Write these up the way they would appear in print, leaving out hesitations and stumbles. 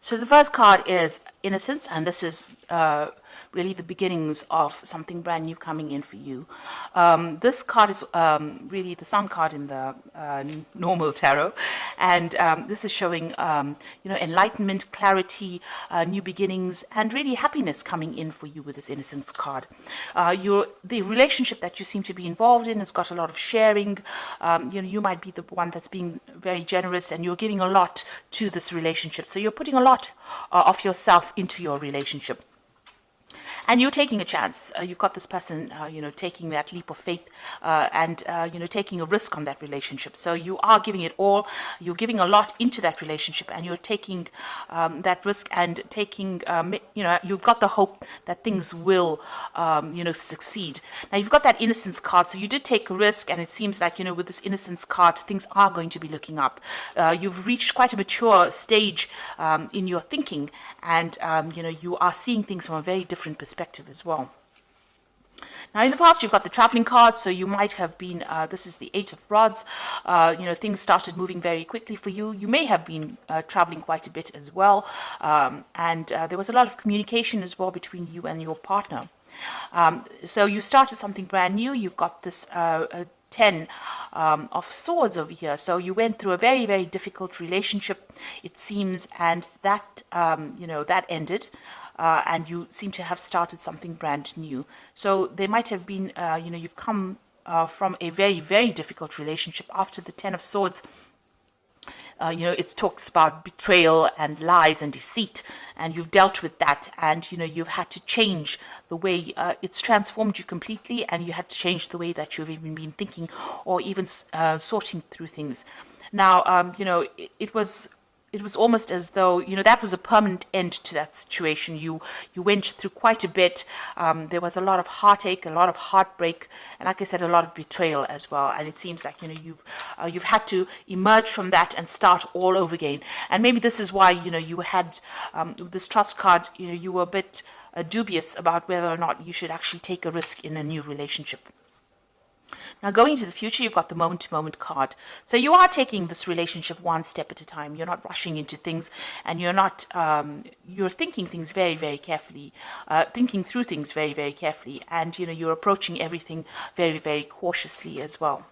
So the first card is Innocence, and this is really the beginnings of something brand new coming in for you. This card is really the Sun card in the normal tarot, and this is showing enlightenment, clarity, new beginnings, and really happiness coming in for you with this Innocence card. The relationship that you seem to be involved in has got a lot of sharing. You might be the one that's being very generous, and you're giving a lot to this relationship. So you're putting a lot of yourself into your relationship. And you're taking a chance. You've got this person, taking that leap of faith and taking a risk on that relationship. So you are giving it all. You're giving a lot into that relationship, and you're taking that risk and taking, you've got the hope that things will, succeed. Now, you've got that Innocence card. So you did take a risk, and it seems like, with this Innocence card, things are going to be looking up. You've reached quite a mature stage in your thinking, and, you are seeing things from a very different perspective as well. Now, in the past, you've got the traveling card, so you might have been, this is the Eight of Rods, things started moving very quickly for you. You may have been traveling quite a bit as well, and there was a lot of communication as well between you and your partner. So you started something brand new. You've got this 10 of Swords over here. So you went through a very, very difficult relationship, it seems, and that, that ended. And you seem to have started something brand new. So there might have been, you've come from a very, very difficult relationship. After the 10 of Swords, it talks about betrayal and lies and deceit, and you've dealt with that, and you've had to change the way it's transformed you completely, and you had to change the way that you've even been thinking or even sorting through things. Now, it was almost as though, that was a permanent end to that situation. You went through quite a bit. There was a lot of heartache, a lot of heartbreak, and like I said, a lot of betrayal as well. And it seems like, you've had to emerge from that and start all over again. And maybe this is why, you had this Trust card, you were a bit dubious about whether or not you should actually take a risk in a new relationship. Now, going into the future, you've got the moment-to-moment card. So you are taking this relationship one step at a time. You're not rushing into things, and you're not, you're thinking things very, very carefully, thinking through things very, very carefully, and, you're approaching everything very, very cautiously as well.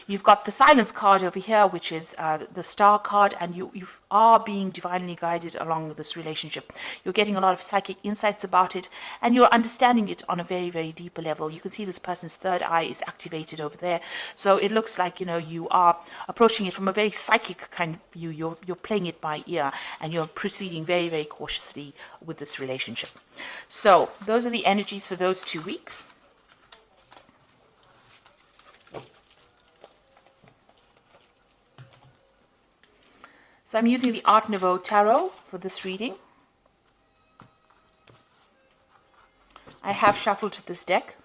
You've got the Silence card over here, which is the Star card, and you are being divinely guided along this relationship. You're getting a lot of psychic insights about it, and you're understanding it on a very, very deeper level. You can see this person's third eye is activated over there. So it looks like, you are approaching it from a very psychic kind of view. You're playing it by ear, and you're proceeding very, very cautiously with this relationship. So those are the energies for those 2 weeks. So I'm using the Art Nouveau Tarot for this reading. I have shuffled this deck.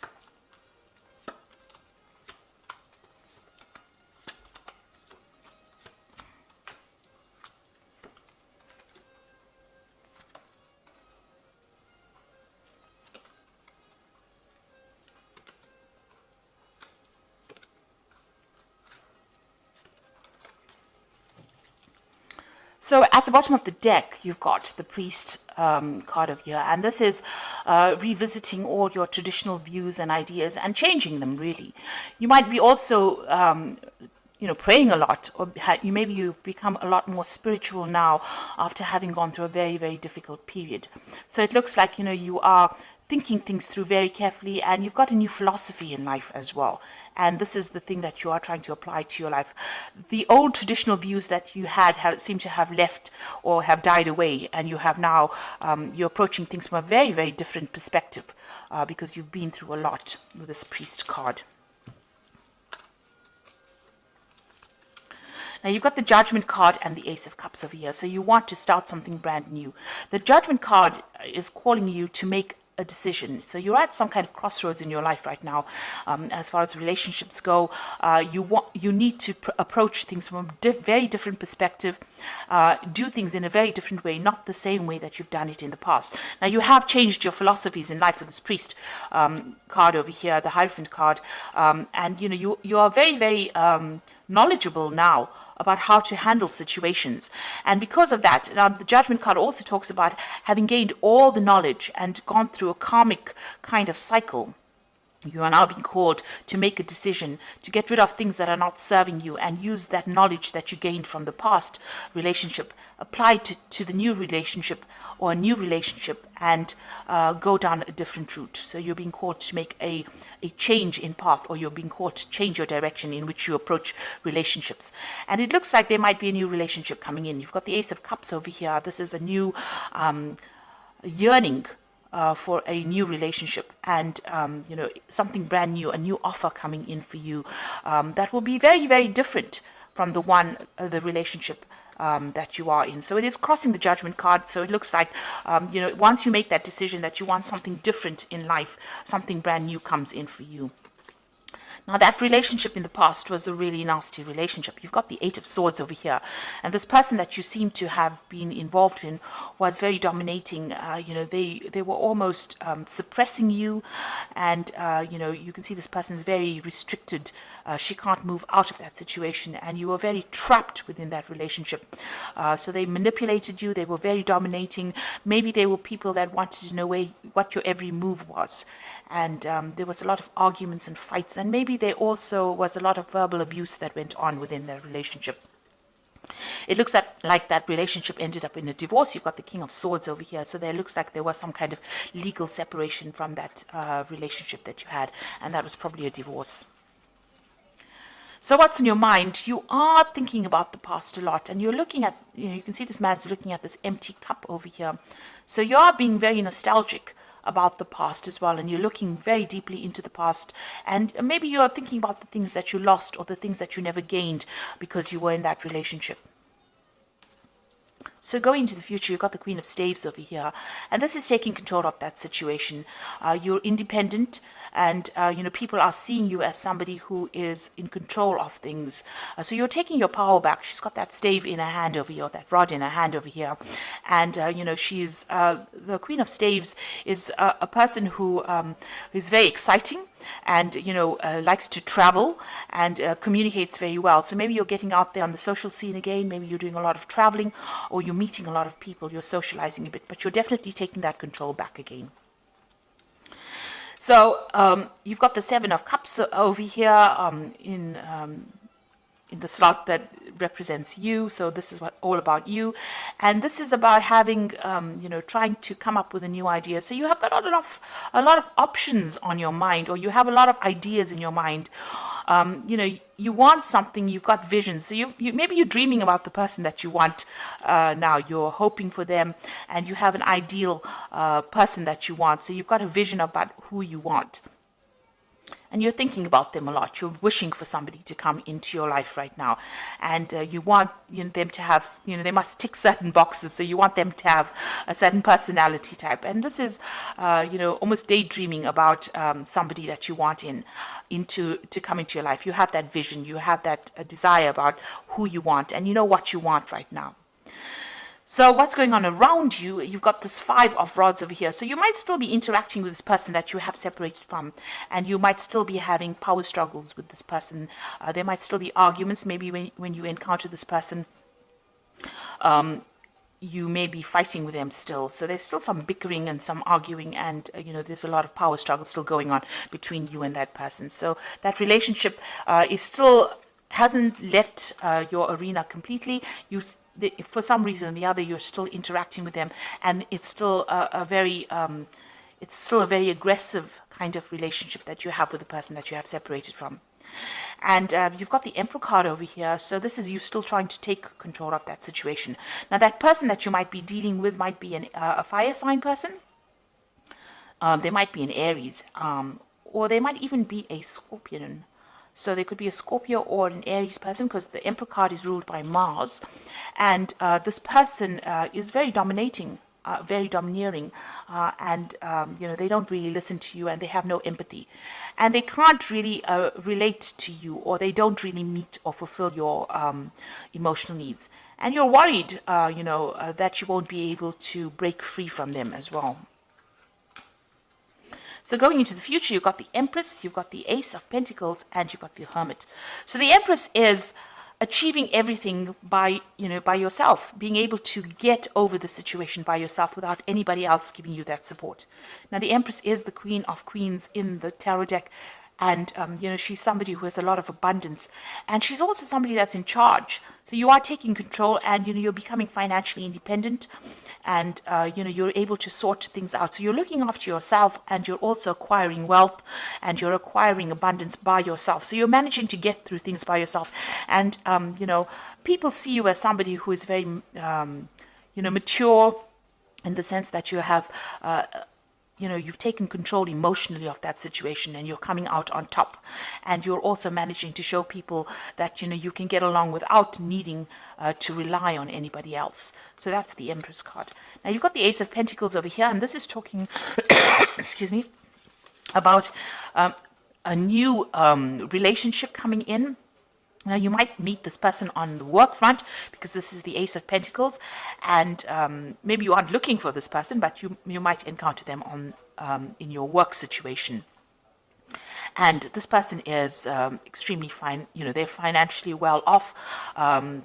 So at the bottom of the deck, you've got the Priest card over here, and this is revisiting all your traditional views and ideas and changing them, really. You might be also, praying a lot, or maybe you've become a lot more spiritual now after having gone through a very, very difficult period. So it looks like, you are thinking things through very carefully, and you've got a new philosophy in life as well. And this is the thing that you are trying to apply to your life. The old traditional views that you had seem to have left or have died away, and you have now, you're approaching things from a very, very different perspective because you've been through a lot with this Priest card. Now, you've got the Judgment card and the Ace of Cups over here, so you want to start something brand new. The Judgment card is calling you to make a decision. So you're at some kind of crossroads in your life right now. As far as relationships go, you need to approach things from a very different perspective, do things in a very different way, not the same way that you've done it in the past. Now, you have changed your philosophies in life with this Priest card over here, the Hierophant card, and you are very, very knowledgeable now about how to handle situations. And because of that, now the Judgment card also talks about having gained all the knowledge and gone through a karmic kind of cycle. You are now being called to make a decision, to get rid of things that are not serving you and use that knowledge that you gained from the past relationship, apply to the new relationship or a new relationship, and go down a different route. So you're being called to make a change in path, or you're being called to change your direction in which you approach relationships. And it looks like there might be a new relationship coming in. You've got the Ace of Cups over here. This is a new yearning for a new relationship, and something brand new, a new offer coming in for you that will be very, very different from the relationship that you are in. So it is crossing the Judgment card. So it looks like once you make that decision that you want something different in life, something brand new comes in for you. Now, that relationship in the past was a really nasty relationship. You've got the Eight of Swords over here. And this person that you seem to have been involved in was very dominating. They were almost suppressing you. And, you can see this person is very restricted. She can't move out of that situation. And you were very trapped within that relationship. So they manipulated you. They were very dominating. Maybe they were people that wanted to know what your every move was. And there was a lot of arguments and fights, and maybe there also was a lot of verbal abuse that went on within their relationship. It looks like that relationship ended up in a divorce. You've got the King of Swords over here, so there looks like there was some kind of legal separation from that relationship that you had, and that was probably a divorce. So what's in your mind? You are thinking about the past a lot, and you're looking at, you can see this man's looking at this empty cup over here. So you are being very nostalgic about the past as well, and you're looking very deeply into the past, and maybe you're thinking about the things that you lost or the things that you never gained because you were in that relationship. So going into the future, you've got the Queen of Staves over here, and this is taking control of that situation. You're independent, and people are seeing you as somebody who is in control of things. So you're taking your power back. She's got that stave in her hand over here, that rod in her hand over here, and she's the Queen of Staves is a person who is very exciting, and likes to travel and communicates very well. So maybe you're getting out there on the social scene again. Maybe you're doing a lot of traveling, or you're meeting a lot of people. You're socializing a bit, but you're definitely taking that control back again. So you've got the Seven of Cups over here in the slot that represents you. So this is all about you, and this is about having trying to come up with a new idea. So you have got a lot of options on your mind, or you have a lot of ideas in your mind. You want something, you've got visions. So you maybe you're dreaming about the person that you want now. You're hoping for them, and you have an ideal person that you want. So you've got a vision about who you want. And you're thinking about them a lot. You're wishing for somebody to come into your life right now. And you want them to have, they must tick certain boxes. So you want them to have a certain personality type. And this is, almost daydreaming about somebody that you want to come into your life. You have that vision. You have that desire about who you want. And you know what you want right now. So what's going on around you? You've got this Five of Rods over here. So you might still be interacting with this person that you have separated from, and you might still be having power struggles with this person. There might still be arguments. Maybe when you encounter this person, you may be fighting with them still. So there's still some bickering and some arguing, and there's a lot of power struggle still going on between you and that person. So that relationship hasn't left your arena completely. For some reason or the other, you're still interacting with them, and it's still a very aggressive kind of relationship that you have with the person that you have separated from. And you've got the Emperor card over here, so this is you still trying to take control of that situation. Now, that person that you might be dealing with might be a fire sign person. They might be an Aries, or they might even be a Scorpion. So there could be a Scorpio or an Aries person, because the Emperor card is ruled by Mars. And this person is very dominating, very domineering, and they don't really listen to you, and they have no empathy. And they can't really relate to you, or they don't really meet or fulfill your emotional needs. And you're worried, that you won't be able to break free from them as well. So going into the future, you've got the Empress, you've got the Ace of Pentacles, and you've got the Hermit. So the Empress is achieving everything by, by yourself, being able to get over the situation by yourself without anybody else giving you that support. Now, the Empress is the Queen of Queens in the tarot deck, and she's somebody who has a lot of abundance, and she's also somebody that's in charge. So you are taking control, and you're becoming financially independent, and you're able to sort things out. So you're looking after yourself, and you're also acquiring wealth, and you're acquiring abundance by yourself. So you're managing to get through things by yourself, and people see you as somebody who is very mature, in the sense that you have you've taken control emotionally of that situation, and you're coming out on top. And you're also managing to show people that, you can get along without needing to rely on anybody else. So that's the Empress card. Now, you've got the Ace of Pentacles over here, and this is talking, excuse me, about a new relationship coming in. Now, you might meet this person on the work front, because this is the Ace of Pentacles, and maybe you aren't looking for this person, but you might encounter them on in your work situation. And this person is extremely fine. They're financially well off.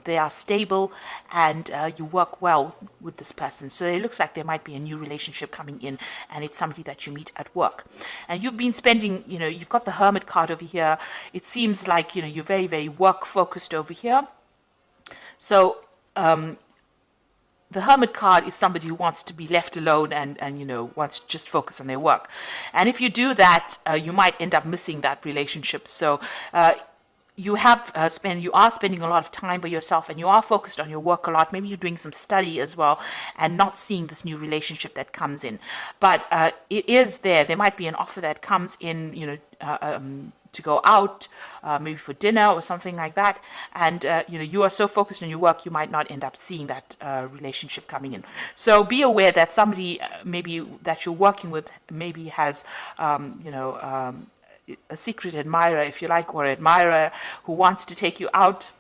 They are stable, and you work well with this person. So it looks like there might be a new relationship coming in, and it's somebody that you meet at work. And you've been spending, you've got the Hermit card over here. It seems like, you're very, very work focused over here. So, the Hermit card is somebody who wants to be left alone and wants to just focus on their work. And if you do that, you might end up missing that relationship. So you are spending a lot of time by yourself, and you are focused on your work a lot. Maybe you're doing some study as well, and not seeing this new relationship that comes in. But it is there. There might be an offer that comes in, to go out, maybe for dinner or something like that, and you are so focused on your work, you might not end up seeing that relationship coming in. So be aware that somebody maybe that you're working with maybe has a secret admirer, if you like, or admirer who wants to take you out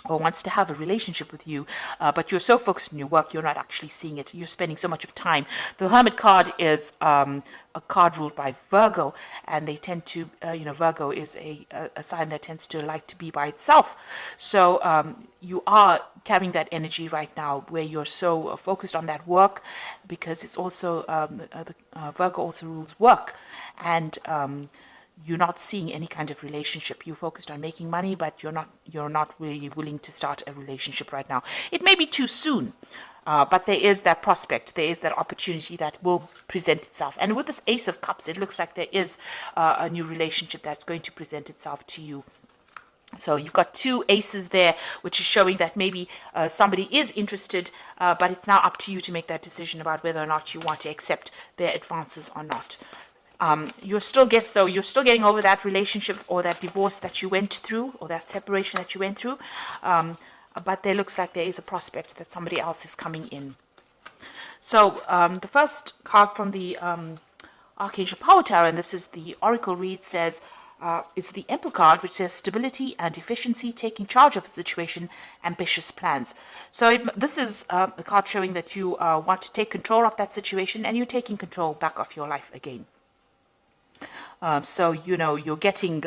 or wants to have a relationship with you, but you're so focused on your work, you're not actually seeing it. You're spending so much of time. The Hermit card is a card ruled by Virgo, and they tend to, Virgo is a sign that tends to like to be by itself. So you are carrying that energy right now, where you're so focused on that work, because it's also, Virgo also rules work, and you're not seeing any kind of relationship. You're focused on making money, but you're not really willing to start a relationship right now. It may be too soon, but there is that prospect, there is that opportunity that will present itself. And with this Ace of Cups, it looks like there is a new relationship that's going to present itself to you. So you've got two aces there, which is showing that maybe somebody is interested, but it's now up to you to make that decision about whether or not you want to accept their advances or not. You're still getting over that relationship or that divorce that you went through, or that separation that you went through, but there looks like there is a prospect that somebody else is coming in. So the first card from the Archangel Power Tower, and this is the Oracle read, says it's the Emperor card, which says stability and efficiency, taking charge of a situation, ambitious plans. So this is a card showing that you want to take control of that situation, and you're taking control back of your life again. So, you're getting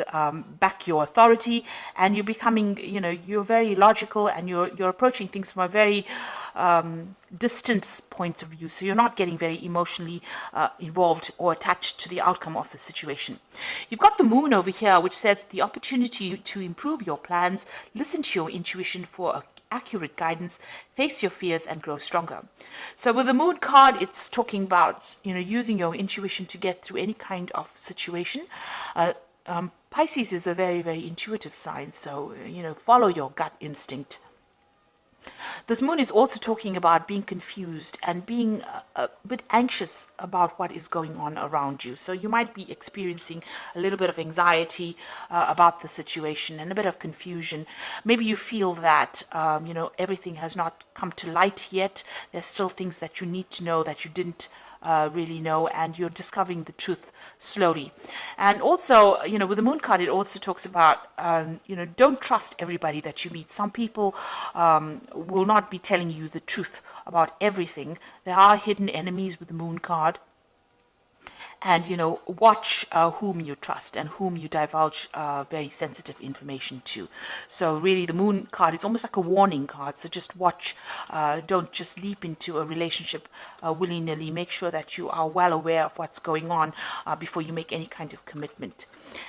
back your authority, and you're becoming, you're very logical, and you're approaching things from a very distant point of view. So you're not getting very emotionally involved or attached to the outcome of the situation. You've got the Moon over here, which says the opportunity to improve your plans, listen to your intuition for accurate guidance, face your fears, and grow stronger. So with the Moon card, it's talking about using your intuition to get through any kind of situation. Pisces is a very, very intuitive sign, so follow your gut instinct. This Moon is also talking about being confused and being a bit anxious about what is going on around you. So you might be experiencing a little bit of anxiety about the situation and a bit of confusion. Maybe you feel that, everything has not come to light yet. There's still things that you need to know that you didn't really know, and you're discovering the truth slowly. And also, with the Moon card, it also talks about, don't trust everybody that you meet. Some people will not be telling you the truth about everything. There are hidden enemies with the Moon card. and watch whom you trust and whom you divulge very sensitive information to. So really the Moon card is almost like a warning card, so just watch. Don't just leap into a relationship willy-nilly. Make sure that you are well aware of what's going on before you make any kind of commitment.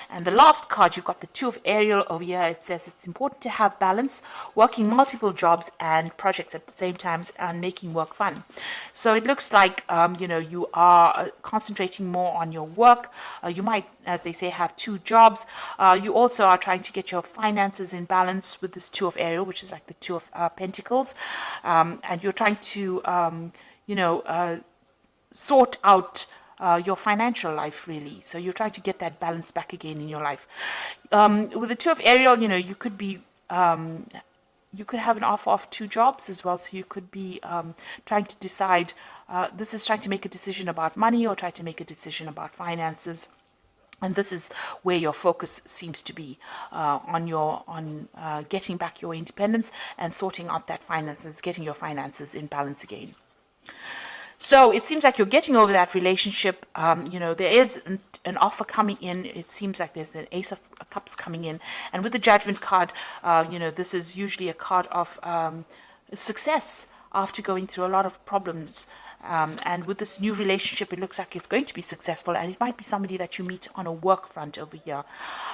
And the last card, you've got the Two of Ariel over here. It says it's important to have balance, working multiple jobs and projects at the same time, and making work fun. So it looks like you are concentrating more on your work. You might, as they say, have two jobs. You also are trying to get your finances in balance with this Two of Ariel, which is like the Two of Pentacles, and you're trying to sort out your financial life, really. So you're trying to get that balance back again in your life. With the Two of Ariel, you could be you could have an offer of two jobs as well. So you could be trying to decide. This is trying to make a decision about money, or try to make a decision about finances. And this is where your focus seems to be on getting back your independence and sorting out that finances, getting your finances in balance again. So it seems like you're getting over that relationship. There is an offer coming in. It seems like there's the Ace of Cups coming in. And with the Judgment card, this is usually a card of success after going through a lot of problems. And with this new relationship, it looks like it's going to be successful, and it might be somebody that you meet on a work front over here.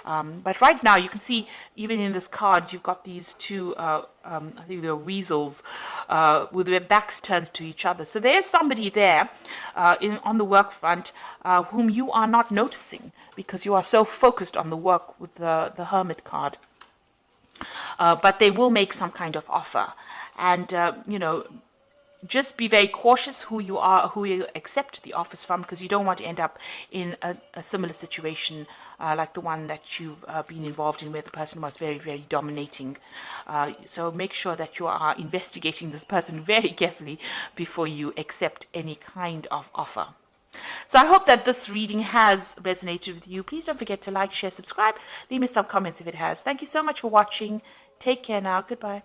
But right now, you can see, even in this card, you've got these two, I think they're weasels, with their backs turned to each other. So there's somebody there on the work front whom you are not noticing because you are so focused on the work with the Hermit card. But they will make some kind of offer. And, just be very cautious who you accept the offers from, because you don't want to end up in a similar situation like the one that you've been involved in, where the person was very, very dominating. So make sure that you are investigating this person very carefully before you accept any kind of offer. So I hope that this reading has resonated with you. Please don't forget to like, share, subscribe. Leave me some comments if it has. Thank you so much for watching. Take care now. Goodbye.